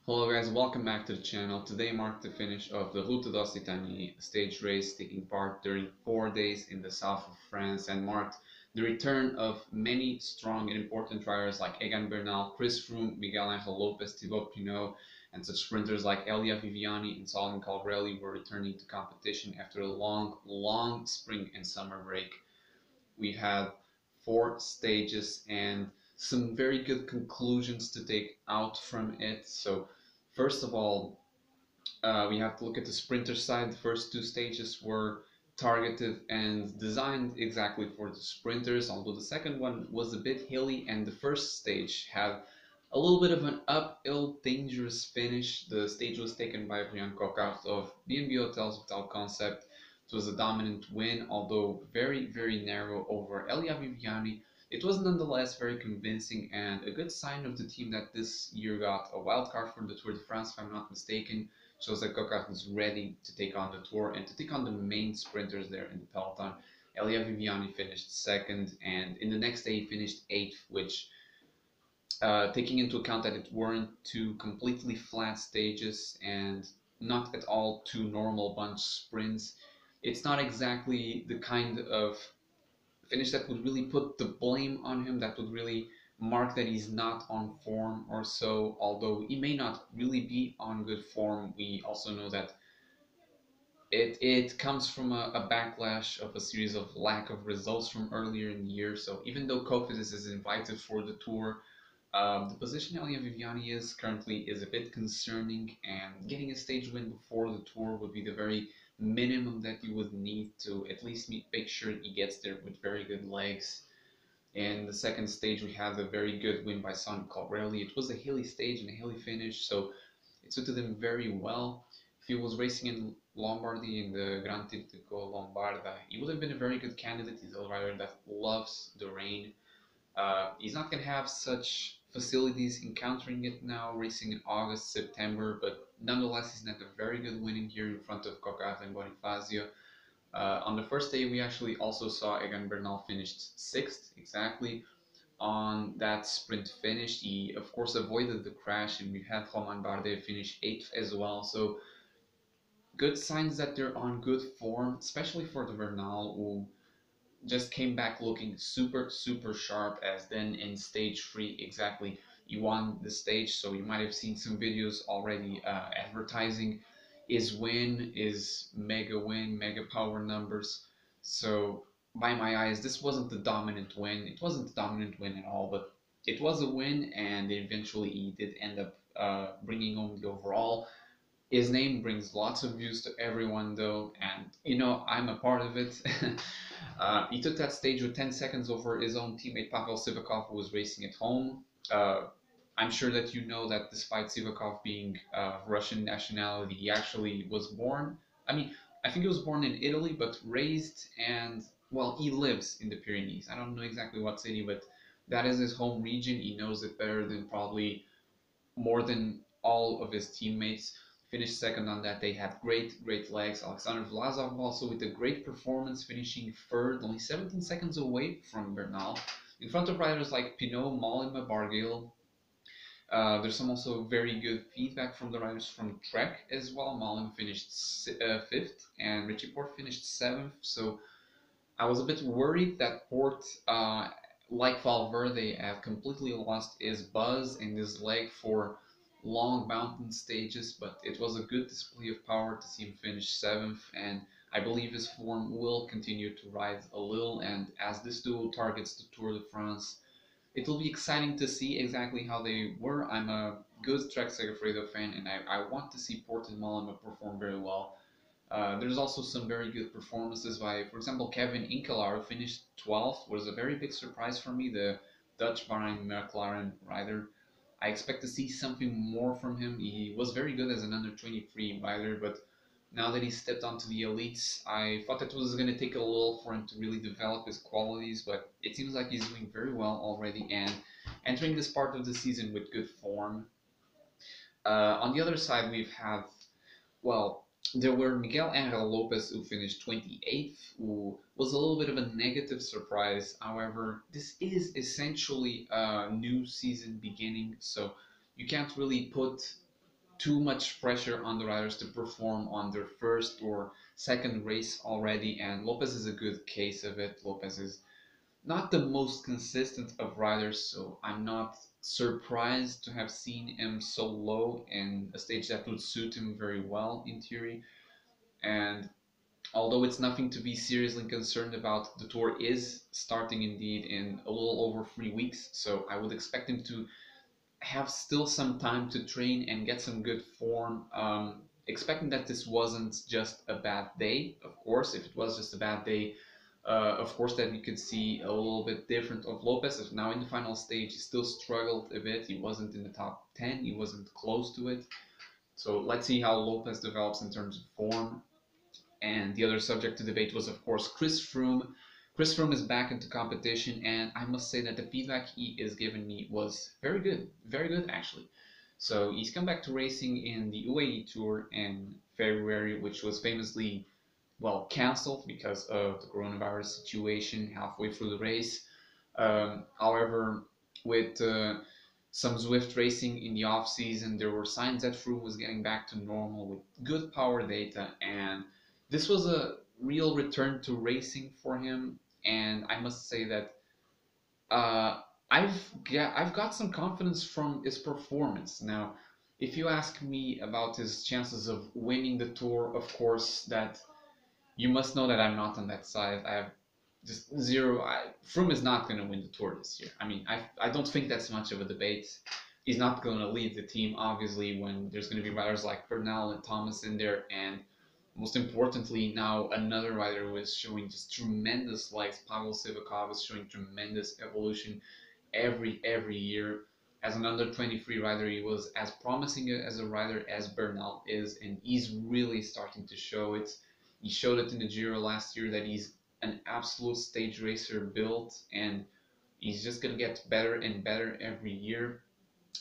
Hello guys, welcome back to the channel. Today marked the finish of the Route d'Occitanie stage race, taking part during 4 days in the south of France, and marked the return of many strong and important riders like Egan, Bernal, Chris Froome, Miguel Lopez, Thibaut Pinot, and such sprinters like Elia Viviani and Incallarou were returning to competition after a long spring and summer break. We had 4 stages and some very good conclusions to take out from it. So first of all, we have to look at the sprinter side. The first 2 stages were targeted and designed exactly for the sprinters, although the second one was a bit hilly, and the first stage had a little bit of an uphill, dangerous finish. The stage was taken by Brian Coquart of B&B Hotels Hotel Concept. It was a dominant win, although very narrow over Elia Viviani. It was nonetheless very convincing and a good sign of the team that this year got a wild card for the Tour de France, if I'm not mistaken. Shows that Coquart is ready to take on the Tour and to take on the main sprinters there in the peloton. Elia Viviani finished second, and in the next day he finished eighth, which, taking into account that it weren't two completely flat stages and not at all two normal bunch sprints, it's not exactly the kind of finish that would really put the blame on him, that would really mark that he's not on form or so. Although he may not really be on good form, we also know that it comes from a backlash of a series of lack of results from earlier in the year. So even though Cofidis is invited for the tour, the position Elia Viviani is currently is a bit concerning, and getting a stage win before the tour would be the very minimum that you would need to at least make sure he gets there with very good legs. In the second stage, we had a very good win by Son Colbrelli. It was a hilly stage and a hilly finish, so it suited him very well. If he was racing in Lombardy in the Gran Tirco Lombarda, he would have been a very good candidate. He's a rider that loves the rain. He's not going to have such facilities encountering it now, racing in August, September, but nonetheless, he's had a very good winning here in front of Coquart and Bonifacio. On the first day, we actually also saw Egan Bernal finished sixth, exactly. On that sprint finish, he of course avoided the crash, and we had Romain Bardet finish eighth as well. So good signs that they're on good form, especially for the Bernal, who just came back looking super sharp, as then in stage 3 exactly he won the stage. So you might have seen some videos already advertising his win, his mega win, mega power numbers. So by my eyes, this wasn't the dominant win. It wasn't the dominant win at all, but it was a win, and eventually he did end up bringing home the overall. His name brings lots of views to everyone, though, and I'm a part of it. He took that stage with 10 seconds over his own teammate Pavel Sivakov, who was racing at home. I'm sure that you know that despite Sivakov being Russian nationality, he actually was born. I mean, I think he was born in Italy, but raised and, well, he lives in the Pyrenees. I don't know exactly what city, but that is his home region. He knows it better than probably more than all of his teammates. Finished second on that day, had great legs. Alexander Vlasov also with a great performance, finishing third, only 17 seconds away from Bernal, in front of riders like Pinot, Mollema, Barguil. There's some also very good feedback from the riders from Trek as well. Mollema finished fifth, and Richie Porte finished seventh. So I was a bit worried that Porte, like Valverde, have completely lost his buzz and his leg for long mountain stages, but it was a good display of power to see him finish seventh, and I believe his form will continue to rise a little. And as this duo targets the Tour de France, it will be exciting to see exactly how they were. I'm a good Trek Segafredo fan, and I want to see Porte and Mollema perform very well. There's also some very good performances by, for example, Kevin Incallarou finished 12th, was a very big surprise for me, the Dutch Bahrain McLaren rider. I expect to see something more from him. He was very good as an under 23 rider, but now that he stepped onto the elites, I thought that was going to take a little for him to really develop his qualities, but it seems like he's doing very well already and entering this part of the season with good form. On the other side, we've had, well, there were Miguel Lopez, who finished 28th, who was a little bit of a negative surprise. However, this is essentially a new season beginning, so you can't really put too much pressure on the riders to perform on their first or second race already, and Lopez is a good case of it. Lopez is not the most consistent of riders, so I'm not surprised to have seen him so low in a stage that would suit him very well in theory. And although it's nothing to be seriously concerned about, the tour is starting indeed in a little over 3 weeks, so I would expect him to have still some time to train and get some good form. Expecting that this wasn't just a bad day, of course. If it was just a bad day, of course, that we could see a little bit different of Lopez. Now in the final stage, he still struggled a bit. He wasn't in the top 10. He wasn't close to it. So let's see how Lopez develops in terms of form. And the other subject to debate was, of course, Chris Froome. Chris Froome is back into competition, and I must say that the feedback he is giving me was very good actually. So he's come back to racing in the UAE Tour in February, which was famously, well, cancelled because of the coronavirus situation halfway through the race. However, with some Zwift racing in the off season, there were signs that Froome was getting back to normal with good power data, and this was a real return to racing for him. And I must say that uh, I've got some confidence from his performance. Now, if you ask me about his chances of winning the tour, of course, that you must know that I'm not on that side. I have just zero. Froome is not going to win the tour this year. I mean, I don't think that's much of a debate. He's not going to lead the team, obviously, when there's going to be riders like Bernal and Thomas in there, and most importantly, now another rider who is showing just tremendous legs. Pavel Sivakov is showing tremendous evolution every year. As an under 23 rider, he was as promising as a rider as Bernal is, and he's really starting to show it. He showed it in the Giro last year that he's an absolute stage racer built, and he's just gonna get better and better every year.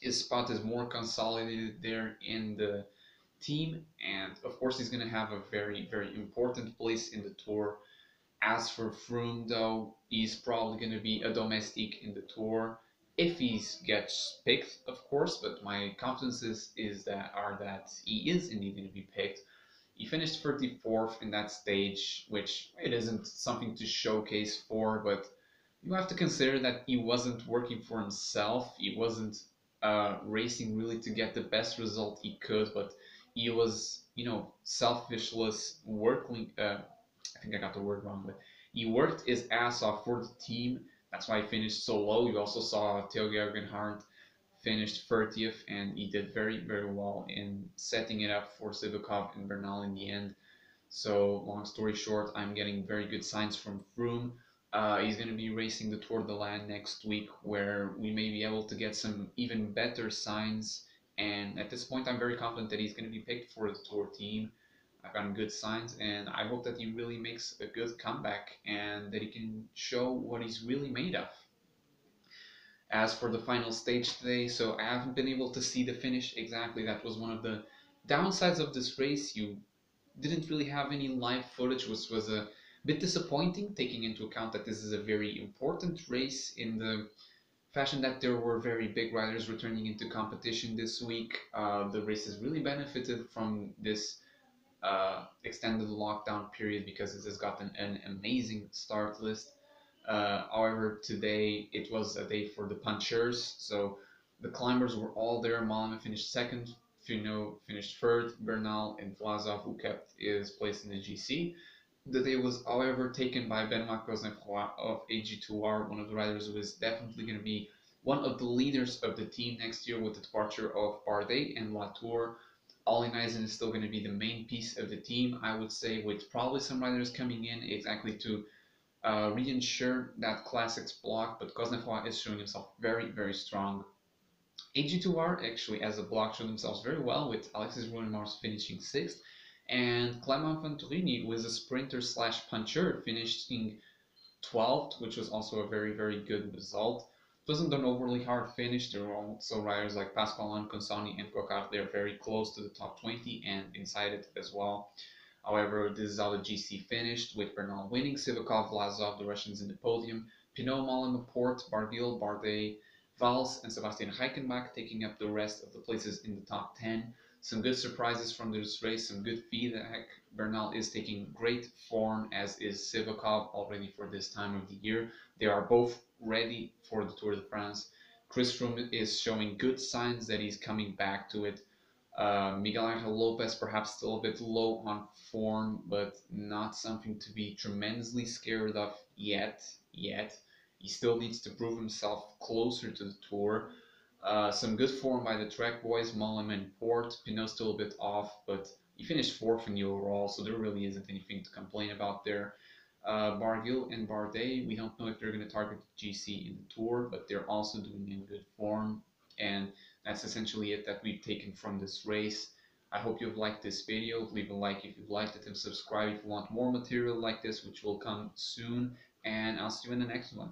His spot is more consolidated there in the team, and of course he's going to have a very important place in the tour. As for Froome, though, he's probably going to be a domestique in the tour if he gets picked, of course. But my confidence is that he is indeed going to be picked. He finished 34th in that stage, which it isn't something to showcase for, but you have to consider that he wasn't working for himself. He wasn't racing really to get the best result he could, but he was, selfishless working. I think I got the word wrong, but he worked his ass off for the team. That's why he finished so low. You also saw Gerhardt finished 30th, and he did very well in setting it up for Sivakov and Bernal in the end. So long story short, I'm getting very good signs from Froome. He's going to be racing the Tour de l'Ain next week, where we may be able to get some even better signs. And at this point, I'm very confident that he's going to be picked for the Tour team. I've gotten good signs, and I hope that he really makes a good comeback and that he can show what he's really made of. As for the final stage today, so I haven't been able to see the finish exactly. That was one of the downsides of this race. You didn't really have any live footage, which was a bit disappointing, taking into account that this is a very important race in the fashion that there were very big riders returning into competition this week. The race has really benefited from this extended lockdown period because it has gotten an amazing start list. However, today it was a day for the punchers, so the climbers were all there. Mollema finished second, Pinot finished third, Bernal and Vlasov, who kept his place in the GC. The day was, however, taken by Benoit Cosnefroy of AG2R, one of the riders who is definitely going to be one of the leaders of the team next year with the departure of Bardet and Latour. Ollie Neisen is still going to be the main piece of the team, I would say, with probably some riders coming in exactly to reinsure that classics block, but Cosnefroy is showing himself very strong. AG2R actually as a block showed themselves very well, with Alexis Ruinmars finishing 6th, and Clément Venturini, who is a sprinter slash puncher, finishing 12th, which was also a very good result. It wasn't an overly hard finish. There were also riders like Pascal Consani and Coquart. They're very close to the top 20 and inside it as well. However, this is how the GC finished, with Bernal winning, Sivakov, Vlasov, the Russians in the podium, Pinot, Mollema, Porte, Barguil, Bardet, Valls and Sebastian Reichenbach taking up the rest of the places in the top 10. Some good surprises from this race, some good feedback. Bernal is taking great form, as is Sivakov already for this time of the year. They are both ready for the Tour de France. Chris Froome is showing good signs that he's coming back to it. Miguel Lopez perhaps still a bit low on form, but not something to be tremendously scared of yet. He still needs to prove himself closer to the Tour. Some good form by the Trek boys, Mollema and Port. Pinot still a bit off, but he finished fourth in the overall, so there really isn't anything to complain about there. Barguil and Bardet, we don't know if they're going to target the GC in the Tour, but they're also doing in good form. And that's essentially it that we've taken from this race. I hope you've liked this video. Leave a like if you've liked it and subscribe if you want more material like this, which will come soon. And I'll see you in the next one.